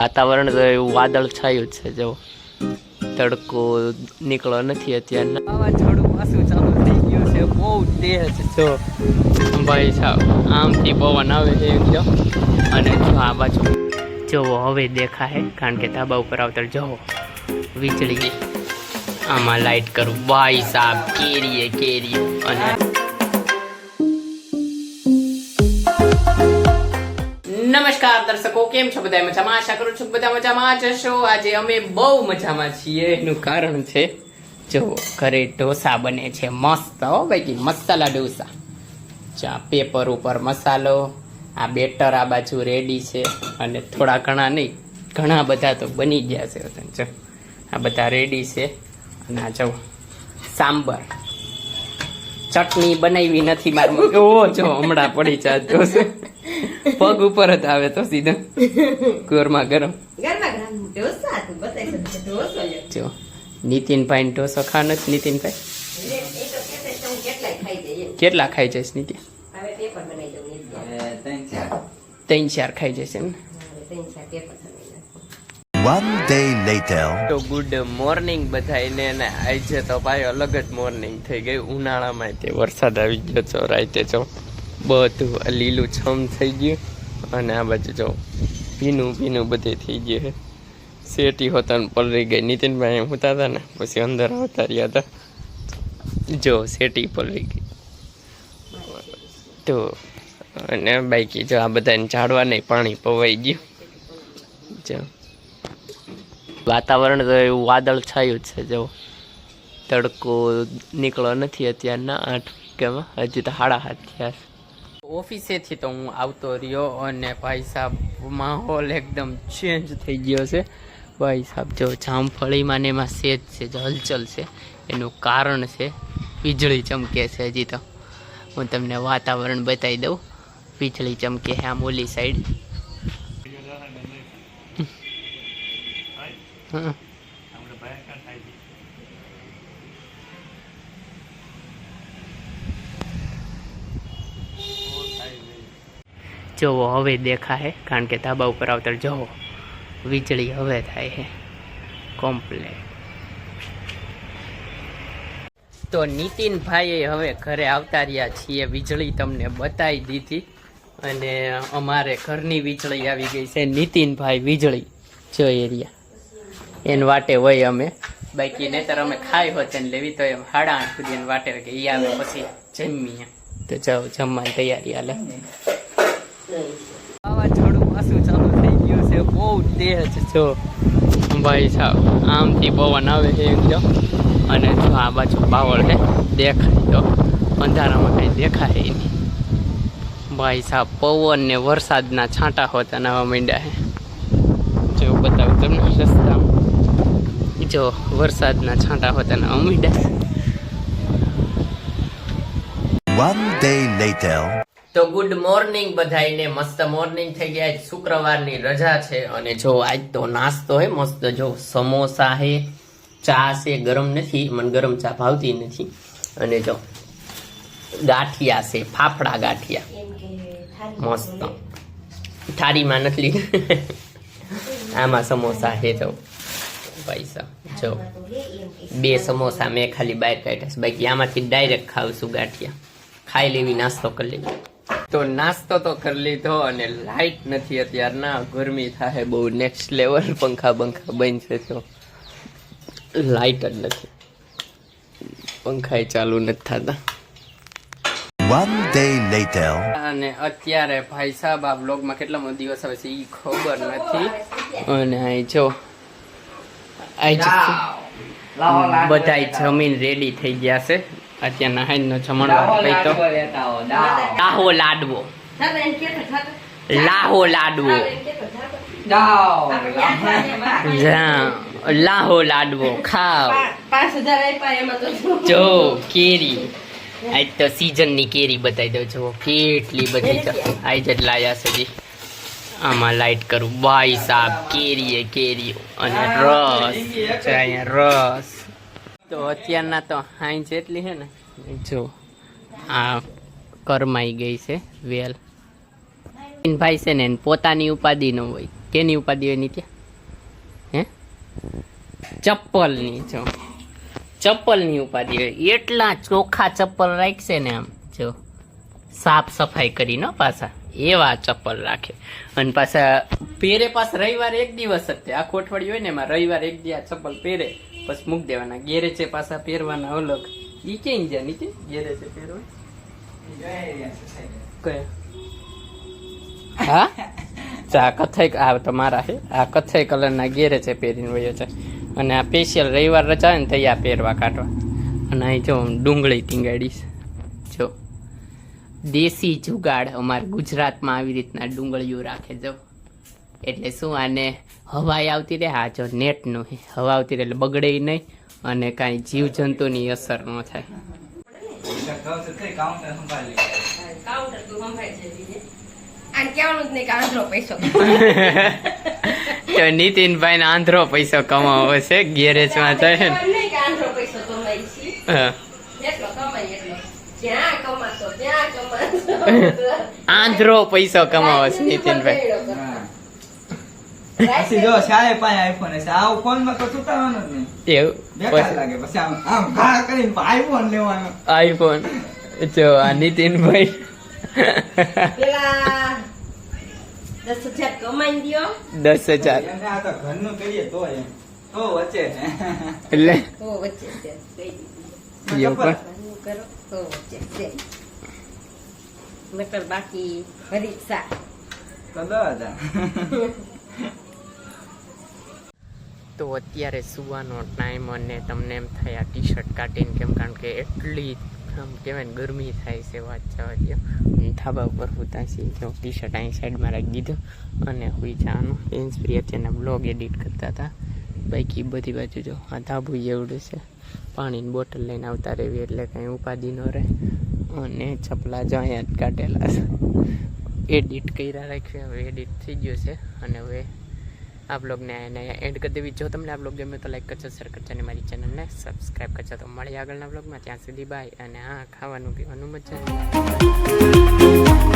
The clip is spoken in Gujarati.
વાતાવરણ તો એવું વાદળ છાયું છે, જો તડકો નીકળો નથી અત્યારના. વાવાઝોડું પાછું ચાલુ થઈ ગયું છે, બહુ તેજ. જો ભાઈ સાહેબ આમથી પવન આવે છે એકદમ. અને જો આ બાજુ જોવો હવે દેખાય, કારણ કે ધાબા ઉપર આવતા જોવો વીજળી. આમાં લાઈટ કરું ભાઈ સાહેબ, કેરીએ અને નમસ્કાર દર્શકો, કેમ છો બધા? મજામાં? આશા કરું છું બધા મજામાં જ હશો. આજે અમે બહુ મજામાં છીએ. એનું કારણ છે જો ઘરે ઢોસા બને છે મસ્ત, હો ભાઈ, મસાલા ઢોસા. ચા પેપર ઉપર મસાલો, આ બેટર આ બાજુ રેડી છે, અને થોડા ઘણા નહીં, ઘણા બધા તો બની ગયા છે. જો આ બધા રેડી છે. અને આ જો સાંબર, ચટણી બનાવી નથી મારું. ઓ જો હમણાં પડી જાતો છે, પગ ઉપર જ આવે તો સીધા ગરમા ગરમ. જો નીતિનભાઈ ને ઢોસો ખા નથી. નીતિનભાઈ કેટલા ખાઈ જઈશ? નીતિન 3-4 ખાઈ જશે એમ. One day later. તો ગુડ મોર્નિંગ બધાને. અને આજે તો ભાઈ અલગ જ મોર્નિંગ થઈ ગઈ. ઉનાળામાં તે વરસાદ આવી ગયો છો રાતે. જો બધું લીલું છમ થઈ ગયું, અને આ બાજુ જો ભીનું બધે થઈ ગયું છે. શેટી હોતા ને પલરી ગઈ. નીતિનભાઈ એમ હોતા હતા ને, પછી અંદર આવતા રહ્યા હતા. જો શેટી પલરી ગઈ. તો અને બાકી જો આ બધાને ઝાડવા નહીં, પાણી પવાઈ ગયું. જો વાતાવરણ તો એવું વાદળ છાયું છે. જો તડકો નીકળો નથી અત્યારના 8 વાગ્યામાં, હજી તો 7:30 થયા. ઓફિસેથી તો હું આવતો રહ્યો, અને ભાઈ સાહેબ માહોલ એકદમ ચેન્જ થઈ ગયો છે. ભાઈ સાહેબ જો જામફળીમાં ને એમાં સેજ છે, હલચલ છે. એનું કારણ છે વીજળી ચમકે છે. હજી તો હું તમને વાતાવરણ બતાવી દઉં. વીજળી ચમકે છે આમ ઓલી સાઈડ. હા જોવો હવે દેખાય, કારણ કે ધાબા ઉપર આવતા જોવો વીજળી હવે થાય છે કોમ્પ્લેટ. તો નીતિનભાઈએ હવે ઘરે આવતા રહ્યા છીએ. વીજળી તમને બતાવી દીધી, અને અમારે ઘરની વીજળી આવી ગઈ છે. નીતિનભાઈ વીજળી જો એરિયા એને વાટે હોય અમે, બાકી નહીતર અમે ખાઈ હોત એને લેવી તો એમ 8:30 સુધી એને વાટે કે એ આવે પછી જમીએ. તો જાઓ જમવાની તૈયારી હાલે. વાવાઝોડું પાછું ચાલુ થઈ ગયું છે, બહુ તેજ. જો ભાઈ સાહેબ આમથી પવન આવે છે એકદમ. અને જો આ બાજુ બાવળ છે, દેખાય તો અંધારામાં કંઈ દેખાય નહીં. ભાઈ સાહેબ પવન ને વરસાદના છાંટા હોતા નવા માંડ્યા છે. જો બતાવું તમને રસ્તામાં, જો વરસાદના છાંટા હોતા નવા માંડ્યા. One day later. તો ગુડ મોર્નિંગ બધાને. મસ્ત મોર્નિંગ થઈ ગયા. શુક્રવારની રજા છે, અને જો આજ તો નાસ્તો હે મસ્ત. જો સમોસા હે, ચા છે, ગરમ નથી, મને ગરમ ચા ભાવતી નથી. અને જો ગાંઠિયા છે, ફાફડા ગાંઠિયા મસ્ત. થાળીમાં નથી લીધું. આમાં સમોસા હે. જો પૈસા જો 2 સમોસા મેં ખાલી બહાર કાઢ્યા છે, બાકી આમાંથી ડાયરેક્ટ ખાવ છું ગાંઠિયા. ખાઈ લેવી, નાસ્તો કરી લેવી. તો નાસ્તો તો કરી લીધો, અને લાઈટ નથી અત્યારના. ગરમી થાય બહુ નેક્સ્ટ લેવલ. પંખા બંધ છે, તો લાઈટ જ નથી, પંખા ચાલુ નથી થતા. One day later. અને અત્યારે ભાઈ સાહેબ આ બ્લોગમાં કેટલામો દિવસ આવે છે એ ખબર નથી. અને અહીં જો બધા જમીન રેડી થઈ ગયા છે. અત્યારના હાઈનો જમણવાર કઈ તો લાહો લાડવો લાહો લાડવો ખાવ. 5000 જો કેરી, આજ તો સીઝન ની કેરી બતાવી દઉં. જો કેટલી બધી આજ જ લાયા છે. આમાં લાઈટ કરું ભાઈ સાહેબ, કેરી અને રસ. અહીંયા રસ તો અત્યારના તો હાઈ જેટલી છે ને. જો આ કરમાઈ ગઈ છે વેલ. ભાઈ છે ને પોતાની ઉપાધિ ન હોય, કેની ઉપાધિ હોય નીત્યા? હે? ચપ્પલની. જો ચપ્પલની ઉપાધિ હોય. એટલા ચોખ્ખા ચપ્પલ રાખશે ને આમ જો સાફ સફાઈ કરીને પાછા એવા ચપ્પલ રાખે. અને પાછા પહેરે પાછા રવિવારે એક દિવસ જ તે આખું અઠવાડિયું હોય ને એમાં રવિવારે એક દી આ ચપ્પલ પહેરે પછી મૂકી દેવાના. ઘેરે છે પાછા પહેરવાના અલગ. ઈ ક્યાં જાય નીચે ઘેરે છે પહેરવા? કયા? હા આ કથાઈ આ તમારા છે. આ કથાઈ કલરના ઘેરે છે પહેરીને વયો છે. અને આ સ્પેશિયલ રવિવાર રજા ને તૈયાર પહેરવા કાઢવા. અને અહીં જો ડુંગળી ટીંગાડીશ. જો દેશી જુગાડ અમારે ગુજરાતમાં આવી રીતના ડુંગળીઓ રાખે. જો એટલે શું આને હવાઈ આવતી રહે. હા જો નેટનું હવા આવતી રહે એટલે બગડે નહીં અને કાંઈ જીવજંતુની અસર ન થાય. તો નીતિનભાઈ ને આંધ્રો પૈસો કમાવો છે ગેરેજમાં જાય ને. આંધ્રો પૈસો કમાવો છે નીતિનભાઈ. પછી જો શાળે પાસે આઈફોન હશે આ ફોન માં તો સુતાવાનો જ નહીં. એવું બેકાર લાગે પછી આમ ઘા કરીને આઈફોન લેવાનો. આઈફોન જો આ નીતિનભાઈ પેલા 10,000 કમાઈ દ્યો. 10,000 એને આ તો ઘરનું કરીએ તો એમ તો વચ્ચે એટલે તો વચ્ચે છે કહી એવું દીધું. પણ ઘરનું કરો તો વચ્ચે છે. નકર બાકી પરીક્ષા તો 10,000. તો અત્યારે સુવાનો ટાઈમ અને તમને એમ થાય આ ટી શર્ટ કાઢીને કેમ કારણ કે એટલી આમ કહેવાય ને ગરમી થાય છે વાત જવા દો. ધાબા ઉપર હોતા છે જો ટી શર્ટ અહીં સાઈડમાં રાખી દીધું અને હુઈ જવાનું. એન્સફ્રી અત્યારના બ્લોગ એડિટ કરતા હતા. બાકી બધી બાજુ જો આ ધાબુ એવડું છે. પાણીની બોટલ લઈને આવતા રહેવી એટલે કાંઈ ઉપાધિ ન રહે. અને ચપલા જો અહીંયા જ કાઢેલા છે. એડિટ કર્યા રાખ્યું હવે એડિટ થઈ ગયો છે. અને હવે આ બ્લોગને અહીંયા એન્ડ કરી દેવી. જો તમને આ બ્લોગ ગમ્યો તો લાઈક કરજો, શેર કરજો અને મારી ચેનલને સબસ્ક્રાઈબ કરજો. તો મળીએ આગળના બ્લોગમાં. ત્યાં સુધી બાય. અને હા ખાવાનું પીવાનું મજા આવે.